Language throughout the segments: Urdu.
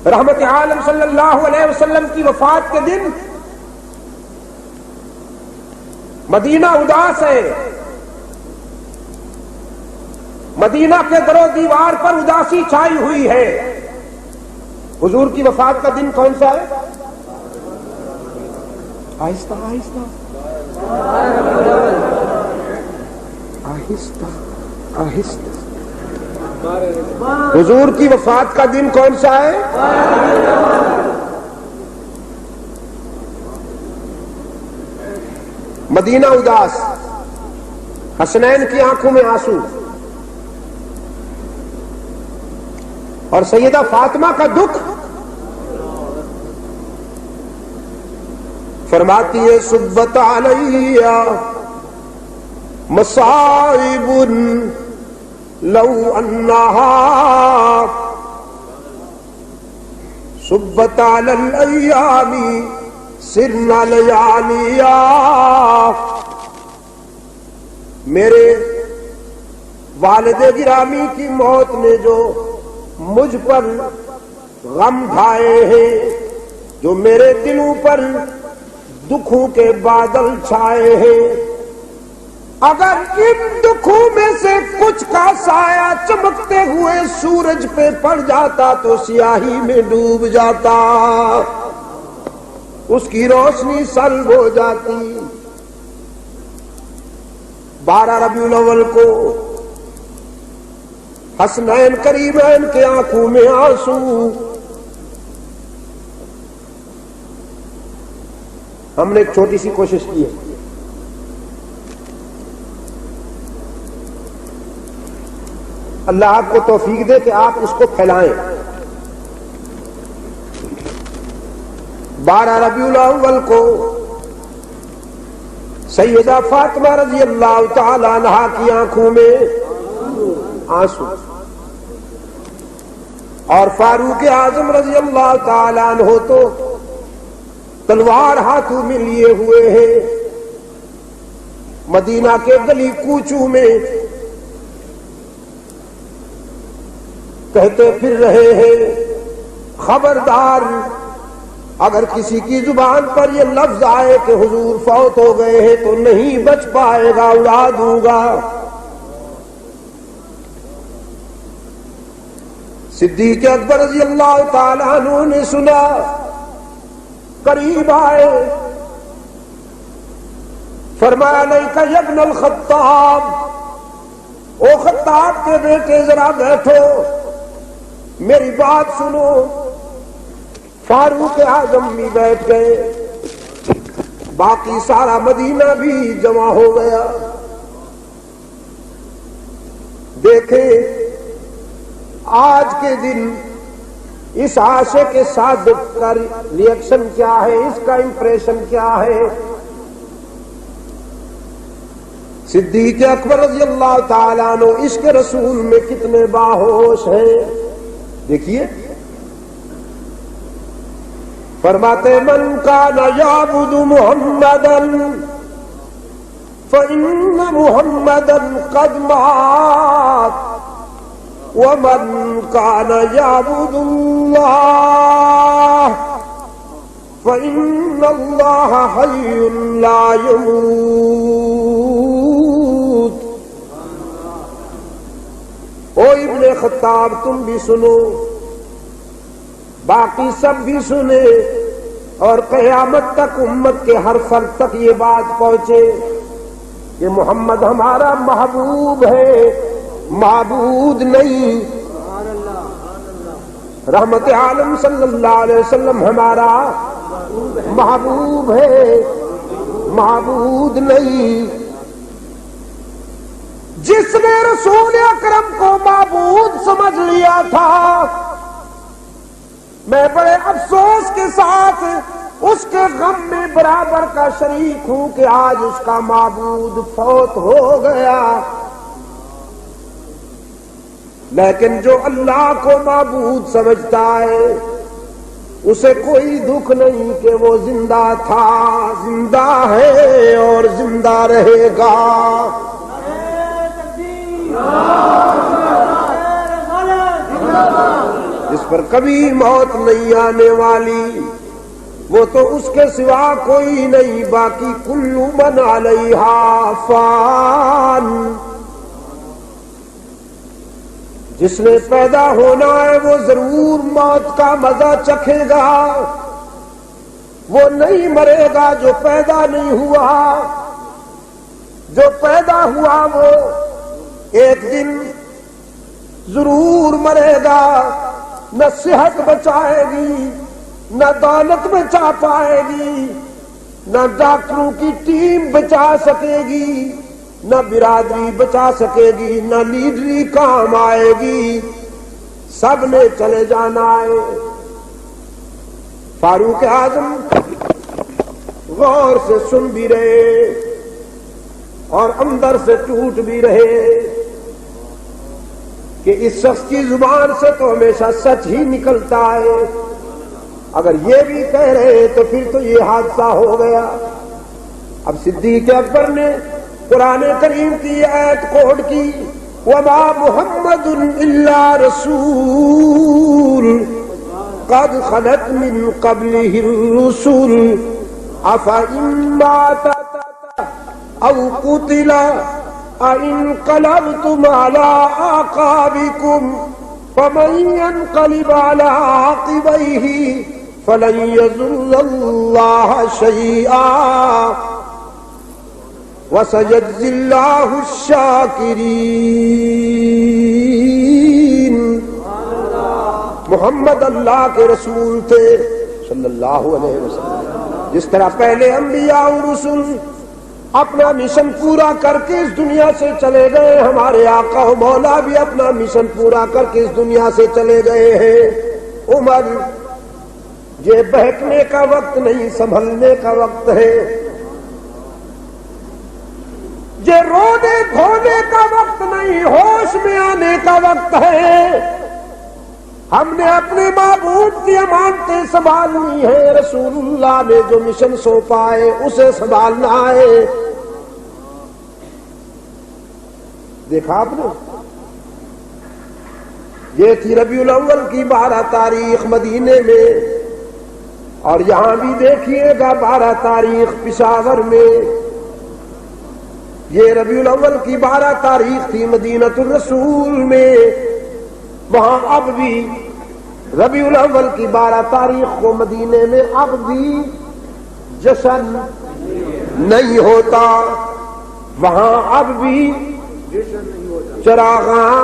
رحمت عالم صلی اللہ علیہ وسلم کی وفات کے دن مدینہ اداس ہے، مدینہ کے در و دیوار پر اداسی چھائی ہوئی ہے۔ حضور کی وفات کا دن کون سا ہے؟ آہستہ آہستہ آہستہ آہستہ، حضور کی وفات کا دن کون سا ہے؟ مدینہ اداس، حسنین کی آنکھوں میں آنسو، اور سیدہ فاطمہ کا دکھ۔ فرماتی ہے صبت علیہ مصائب لو انہا صبت علی الایام سرنا لیالیا۔ میرے والد گرامی کی موت نے جو مجھ پر غم ڈھائے ہیں، جو میرے دلوں پر دکھوں کے بادل چھائے ہیں، اگر ان دکھوں میں سے کچھ کا سایہ چمکتے ہوئے سورج پہ پڑ جاتا تو سیاہی میں ڈوب جاتا، اس کی روشنی سلب ہو جاتی۔ 12 ربیع الاول کو حسنین کریمین کے آنکھوں میں آنسو۔ ہم نے ایک چھوٹی سی کوشش کی ہے، اللہ آپ کو توفیق دے کہ آپ اس کو پھیلائیں۔ 12 ربیع الاول کو سیدہ فاطمہ رضی اللہ تعالی عنہا کی آنکھوں میں آنسو، اور فاروق اعظم رضی اللہ تعالی عنہ تو تلوار ہاتھوں میں لیے ہوئے ہیں، مدینہ کے گلی کوچوں میں کہتے پھر رہے ہیں خبردار اگر کسی کی زبان پر یہ لفظ آئے کہ حضور فوت ہو گئے ہیں تو نہیں بچ پائے گا، اڑا دوں گا۔ صدیق اکبر رضی اللہ تعالیٰ عنہ نے سنا، قریب آئے، فرمایا لیک یا ابن الخطاب، او خطاب کے بیٹے ذرا بیٹھو، میری بات سنو۔ فاروق اعظم بھی بیٹھ گئے، باقی سارا مدینہ بھی جمع ہو گیا۔ دیکھیں آج کے دن اس عاشق کے صادق کا ری ایکشن کیا ہے، اس کا امپریشن کیا ہے۔ صدیق اکبر رضی اللہ تعالیٰ عنہ عشق رسول میں کتنے باہوش ہیں، دیکھیے فرماتے من کان یعبد محمدا فإن محمدا قد مات ومن کان یعبد اللہ فإن اللہ حی لا یموت۔ او ابن خطاب تم بھی سنو، باقی سب بھی سنے، اور قیامت تک امت کے ہر فرد تک یہ بات پہنچے کہ محمد ہمارا محبوب ہے، معبود نہیں۔ رحمت عالم صلی اللہ علیہ وسلم ہمارا محبوب ہے، معبود نہیں۔ جس نے رسول اکرم کو معبود سمجھ لیا تھا، میں بڑے افسوس کے ساتھ اس کے غم میں برابر کا شریک ہوں کہ آج اس کا معبود فوت ہو گیا۔ لیکن جو اللہ کو معبود سمجھتا ہے اسے کوئی دکھ نہیں کہ وہ زندہ تھا، زندہ ہے اور زندہ رہے گا۔ جس پر کبھی موت نہیں آنے والی، وہ تو اس کے سوا کوئی نہیں، باقی کل من علیہا فان۔ جس نے پیدا ہونا ہے وہ ضرور موت کا مزہ چکھے گا، وہ نہیں مرے گا جو پیدا نہیں ہوا۔ جو پیدا ہوا وہ ایک دن ضرور مرے گا، نہ صحت بچائے گی، نہ دولت بچا پائے گی، نہ ڈاکٹروں کی ٹیم بچا سکے گی، نہ برادری بچا سکے گی، نہ لیڈری کام آئے گی، سب نے چلے جانا ہے۔ فاروق اعظم غور سے سن بھی رہے اور اندر سے ٹوٹ بھی رہے کہ اس شخص کی زبان سے تو ہمیشہ سچ ہی نکلتا ہے، اگر یہ بھی کہہ رہے تو پھر تو یہ حادثہ ہو گیا۔ اب صدیق اکبر نے قرآن کریم کی آیت کوٹ کی، وَمَا مُحَمَّدٌ إِلَّا رَسُولٌ قَدْ خَلَتْ مِن قَبْلِهِ الرُّسُلُ أَفَإِن مَّاتَ أَوْ قُتِلَ أَإِنقَلَبْتُمْ عَلَىٰ أَعْقَابِكُمْ فَمَن يَنقَلِبْ عَلَىٰ عَقِبَيْهِ فَلَن يَضُرَّ اللَّهَ شَيْئًا وَسَيَجْزِي اللَّهُ الشَّاكِرِينَ۔ محمد اللہ کے رسول تھے صلی اللہ علیہ وسلم۔ جس طرح پہلے انبیاء و رسول اپنا مشن پورا کر کے اس دنیا سے چلے گئے، ہمارے آقا و مولا بھی اپنا مشن پورا کر کے اس دنیا سے چلے گئے ہیں۔ عمر، یہ بہکنے کا وقت نہیں، سنبھلنے کا وقت ہے، یہ رونے دھونے کا وقت نہیں، ہوش میں آنے کا وقت ہے۔ ہم نے اپنے معبود کی امانتیں سنبھالنی ہے، رسول اللہ نے جو مشن سونپا ہے اسے سنبھالنا ہے۔ دیکھا آپ نے، یہ تھی ربیع الاول کی 12 تاریخ مدینے میں، اور یہاں بھی دیکھیے گا 12 تاریخ پشاور میں۔ یہ ربیع الاول کی 12 تاریخ تھی مدینۃ الرسول میں، وہاں اب بھی ربیع الاول کی 12 تاریخ کو مدینے میں اب بھی جشن نہیں ہوتا، وہاں اب بھی چراغاں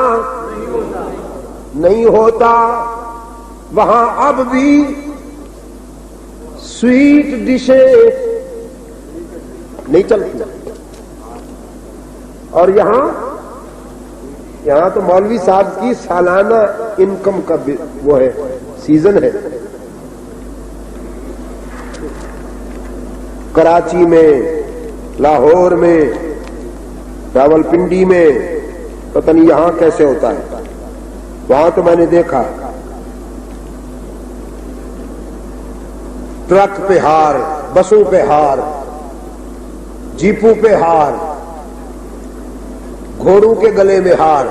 نہیں ہوتا، وہاں اب بھی سویٹ ڈشیں نہیں چلتی، اور یہاں تو مولوی صاحب کی سالانہ انکم کا وہ ہے، سیزن ہے۔ کراچی میں، لاہور میں، راولپنڈی میں، پتہ نہیں یہاں کیسے ہوتا ہے، وہاں تو میں نے دیکھا ٹرک پہ ہار، بسوں پہ ہار، جیپوں پہ ہار، گھوڑوں کے گلے میں ہار،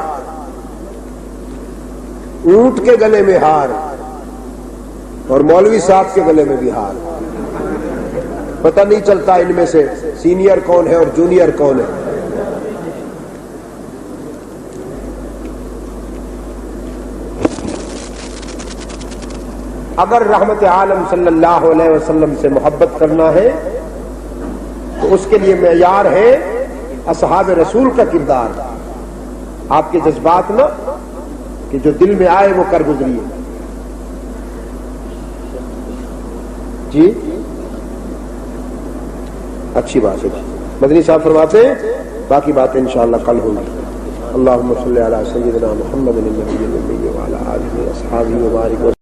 اونٹ کے گلے میں ہار، اور مولوی صاحب کے گلے میں بھی ہار۔ پتہ نہیں چلتا ان میں سے سینئر کون ہے اور جونیئر کون ہے۔ اگر رحمت عالم صلی اللہ علیہ وسلم سے محبت کرنا ہے تو اس کے لیے معیار ہے اصحاب رسول کا کردار، آپ کے جذبات نہ کہ جو دل میں آئے وہ کر گزریے۔ جی اچھی بات ہے، مدنی صاحب فرماتے ہیں باقی باتیں انشاءاللہ کل ہوں گی۔ اللہم صلی علی سیدنا محمد النبی الامی وعلی آلہ واصحابہ وبارک